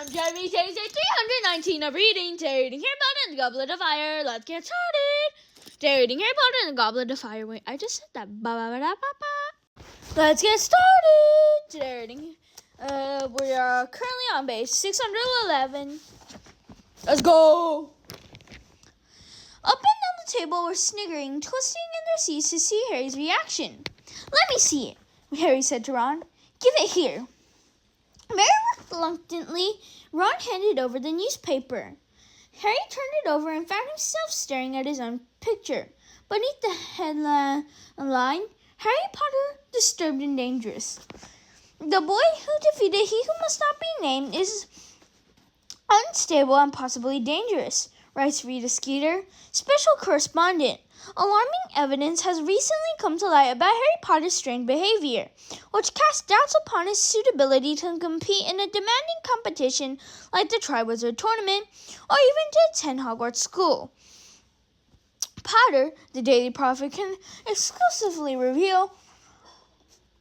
Day 319 of reading, Day319 HarryPotter and the Goblet of Fire. Let's get started. Day319 HarryPotter and the Goblet of Fire. Wait, I just said that. Let's get started. Day319. We are currently on base 611. Let's go. Up and down the table were sniggering, twisting in their seats to see Harry's reaction. Let me see it, Harry said to Ron. Give it here. Very reluctantly, Ron handed over the newspaper. Harry turned it over and found himself staring at his own picture. Beneath the headline, Harry Potter, Disturbed and Dangerous. The boy who defeated He Who Must Not Be Named is unstable and possibly dangerous, writes Rita Skeeter, special correspondent. Alarming evidence has recently come to light about Harry Potter's strange behavior, which casts doubts upon his suitability to compete in a demanding competition like the Triwizard Tournament or even to attend Hogwarts School. Potter, the Daily Prophet can exclusively reveal,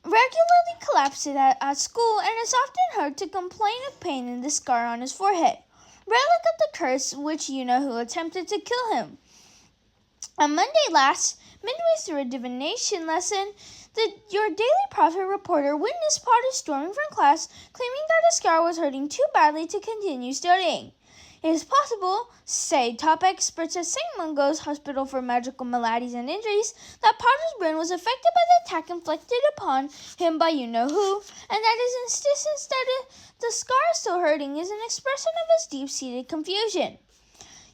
regularly collapses at school and is often heard to complain of pain in the scar on his forehead, relic of the curse which you-know-who attempted to kill him. On Monday last, midway through a divination lesson, your Daily Prophet reporter witnessed Potter storming from class, claiming that his scar was hurting too badly to continue studying. It is possible, say top experts at St. Mungo's Hospital for Magical Maladies and Injuries, that Potter's brain was affected by the attack inflicted upon him by you-know-who, and that his insistence that the scar is still hurting is an expression of his deep-seated confusion.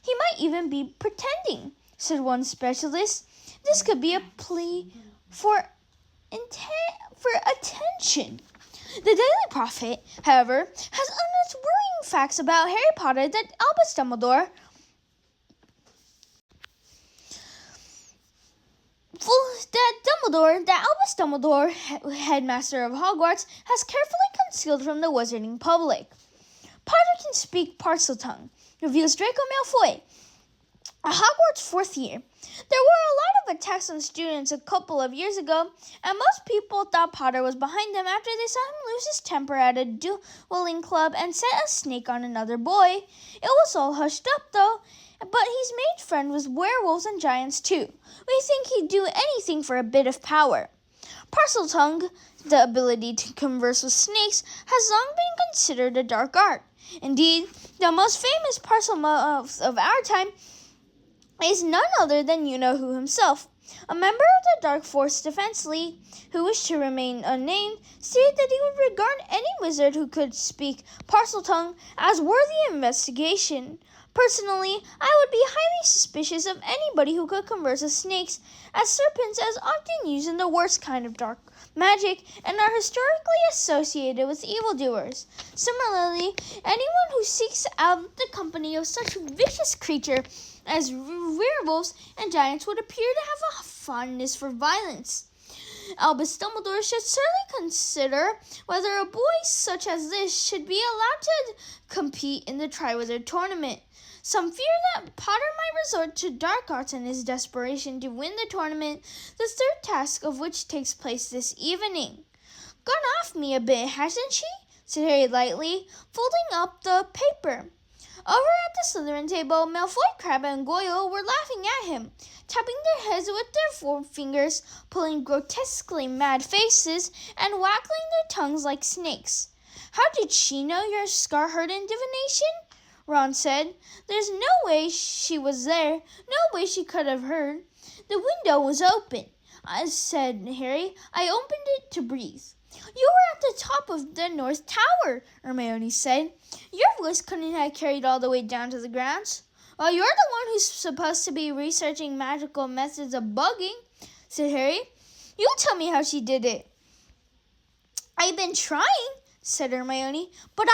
He might even be pretending, said one specialist. This could be a plea for attention. The Daily Prophet, however, has unearthed worrying facts about Harry Potter that Albus Dumbledore, Albus Dumbledore, headmaster of Hogwarts, has carefully concealed from the wizarding public. Potter can speak Parseltongue, reveals Draco Malfoy, a Hogwarts fourth year. There were a lot of attacks on students a couple of years ago, and most people thought Potter was behind them after they saw him lose his temper at a dueling club and set a snake on another boy. It was all hushed up, though, but he's made friends with werewolves and giants, too. We think he'd do anything for a bit of power. Parseltongue, the ability to converse with snakes, has long been considered a dark art. Indeed, the most famous Parselmouth of our time is none other than you-know-who himself. A member of the Dark Force Defense League, who wished to remain unnamed, stated that he would regard any wizard who could speak Parseltongue as worthy of investigation. Personally, I would be highly suspicious of anybody who could converse with snakes, as serpents are often used in the worst kind of dark magic and are historically associated with evildoers. Similarly, anyone who seeks out the company of such vicious creatures as werewolves and giants would appear to have a fondness for violence. Albus Dumbledore should certainly consider whether a boy such as this should be allowed to compete in the Triwizard Tournament. Some fear that Potter might resort to dark arts in his desperation to win the tournament, the third task of which takes place this evening. Gone off me a bit, hasn't she? Said Harry lightly, folding up the paper. Over at the Slytherin table, Malfoy, Crabbe, and Goyle were laughing at him, tapping their heads with their forefingers, pulling grotesquely mad faces, and waggling their tongues like snakes. How did she know your scar hurt in divination? Ron said. There's no way she was there, no way she could have heard. The window was open, said Harry. I opened it to breathe. You were at the top of the North Tower, Hermione said. Your voice couldn't have carried all the way down to the grounds. Well, you're the one who's supposed to be researching magical methods of bugging, said Harry. You tell me how she did it. I've been trying, said Hermione, but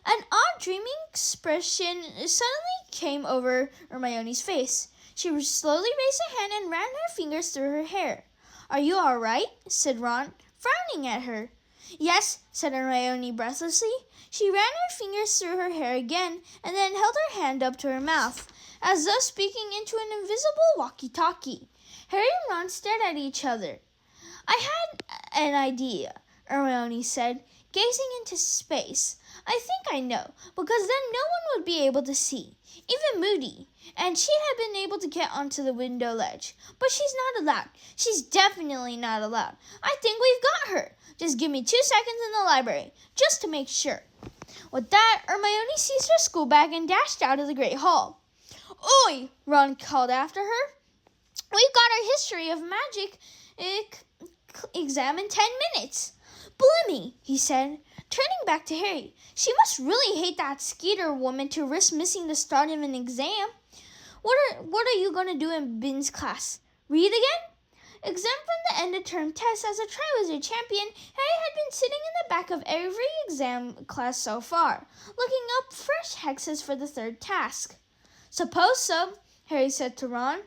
an odd dreaming expression suddenly came over Hermione's face. She slowly raised a hand and ran her fingers through her hair. Are you all right? Said Ron, frowning at her. Yes, said Hermione breathlessly. She ran her fingers through her hair again and then held her hand up to her mouth, as though speaking into an invisible walkie-talkie. Harry and Ron stared at each other. I had an idea, Hermione said. gazing into space. I think I know, because then no one would be able to see, even Moody. And she had been able to get onto the window ledge. But she's not allowed. She's definitely not allowed. I think we've got her. Just give me 2 seconds in the library, just to make sure. With that, Hermione seized her school bag and dashed out of the Great Hall. Oi! Ron called after her. We've got our history of magic exam in 10 minutes. Blimey, he said, turning back to Harry. She must really hate that Skeeter woman to risk missing the start of an exam. What are you going to do in Bin's class? Read again? Exempt from the end-of-term test as a Triwizard champion, Harry had been sitting in the back of every exam class so far, looking up fresh hexes for the third task. Suppose so, Harry said to Ron.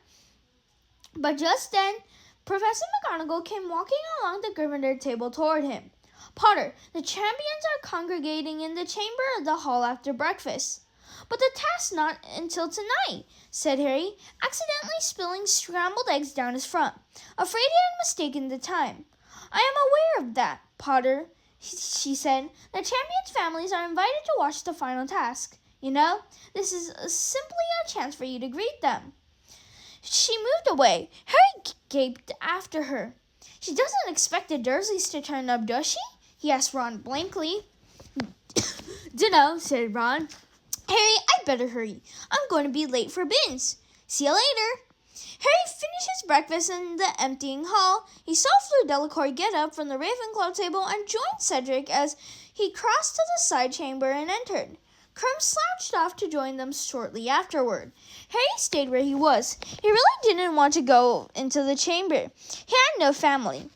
But just then, Professor McGonagall came walking along the Gryffindor table toward him. Potter, the champions are congregating in the chamber of the hall after breakfast. But the task's not until tonight, said Harry, accidentally spilling scrambled eggs down his front, afraid he had mistaken the time. I am aware of that, Potter, she said. The champions' families are invited to watch the final task. You know, this is simply a chance for you to greet them. She moved away. Harry gaped after her. She doesn't expect the Dursleys to turn up, does she? He asked Ron blankly. Dunno, said Ron. Harry, I'd better hurry. I'm going to be late for Binns. See you later. Harry finished his breakfast in the emptying hall. He saw Fleur Delacour get up from the Ravenclaw table and join Cedric as he crossed to the side chamber and entered. Krum slouched off to join them shortly afterward. Harry stayed where he was. He really didn't want to go into the chamber. He had no family.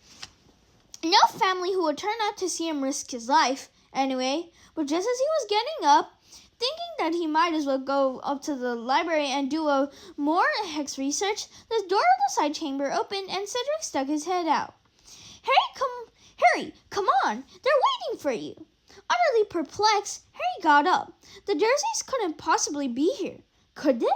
No family who would turn out to see him risk his life, anyway. But just as he was getting up, thinking that he might as well go up to the library and do more hex research, the door of the side chamber opened and Cedric stuck his head out. Harry, come on! They're waiting for you! Utterly perplexed, Harry got up. The Dursleys couldn't possibly be here, could they?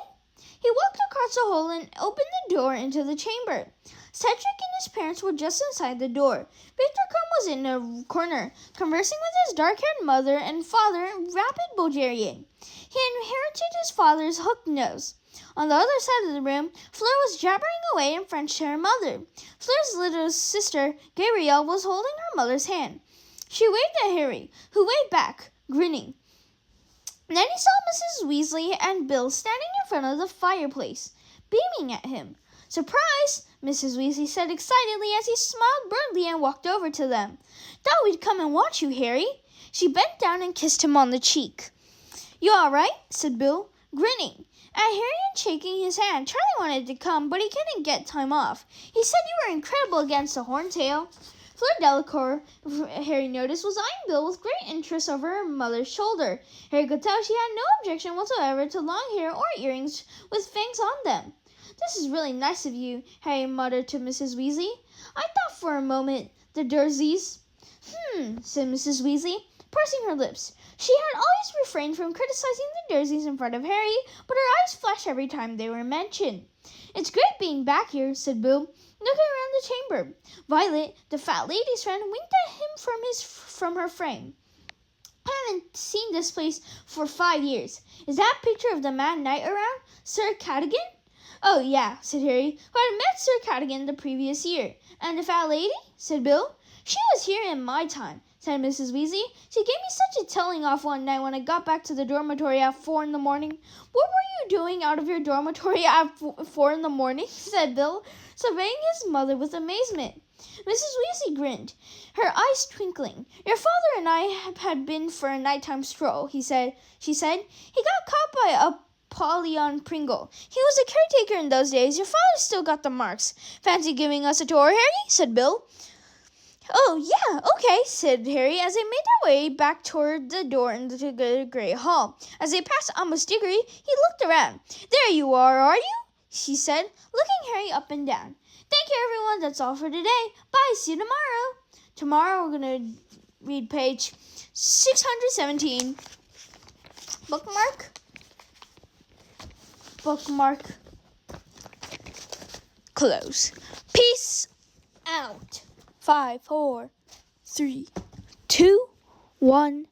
He walked across the hall and opened the door into the chamber. Cedric and his parents were just inside the door. Victor Crumb was in a corner, conversing with his dark-haired mother and father, Rapid Bulgarian. He inherited his father's hooked nose. On the other side of the room, Fleur was jabbering away in French to her mother. Fleur's little sister, Gabrielle, was holding her mother's hand. She waved at Harry, who waved back, grinning. Then he saw Mrs. Weasley and Bill standing in front of the fireplace, beaming at him. Surprise! Mrs. Weasley said excitedly as he smiled broadly and walked over to them. Thought we'd come and watch you, Harry. She bent down and kissed him on the cheek. You all right? Said Bill, grinning. At Harry and shaking his hand, Charlie wanted to come, but he couldn't get time off. He said you were incredible against the Horntail. Fleur Delacour, Harry noticed, was eyeing Bill with great interest over her mother's shoulder. Harry could tell she had no objection whatsoever to long hair or earrings with fangs on them. This is really nice of you, Harry muttered to Mrs. Weasley. I thought for a moment the Dursleys. Said Mrs. Weasley, pursing her lips. She had always refrained from criticizing the Dursleys in front of Harry, but her eyes flashed every time they were mentioned. It's great being back here, said Bill, looking around the chamber. Violet, the fat lady's friend, winked at him from her frame. I haven't seen this place for 5 years. Is that a picture of the Mad Knight around? Sir Cadogan? Oh, yeah, said Harry, who had met Sir Cadogan the previous year. And the fat lady? Said Bill. She was here in my time, said Mrs. Weasley. She gave me such a telling off one night when I got back to the dormitory at 4 in the morning. What were you doing out of your dormitory at 4 in the morning? Said Bill, surveying his mother with amazement. Mrs. Weasley grinned, her eyes twinkling. Your father and I had been for a nighttime stroll, she said. He got caught by a Polly Pringle. He was a caretaker in those days. Your father still got the marks. Fancy giving us a tour, Harry? Said Bill. Oh, yeah, okay, said Harry as they made their way back toward the door into the Great Hall. As they passed Amos Diggory, he looked around. There you are you? She said, looking Harry up and down. Thank you, everyone. That's all for today. Bye. See you tomorrow. Tomorrow we're going to read page 617. Bookmark. Close. Peace out. 5, 4, 3, 2, 1.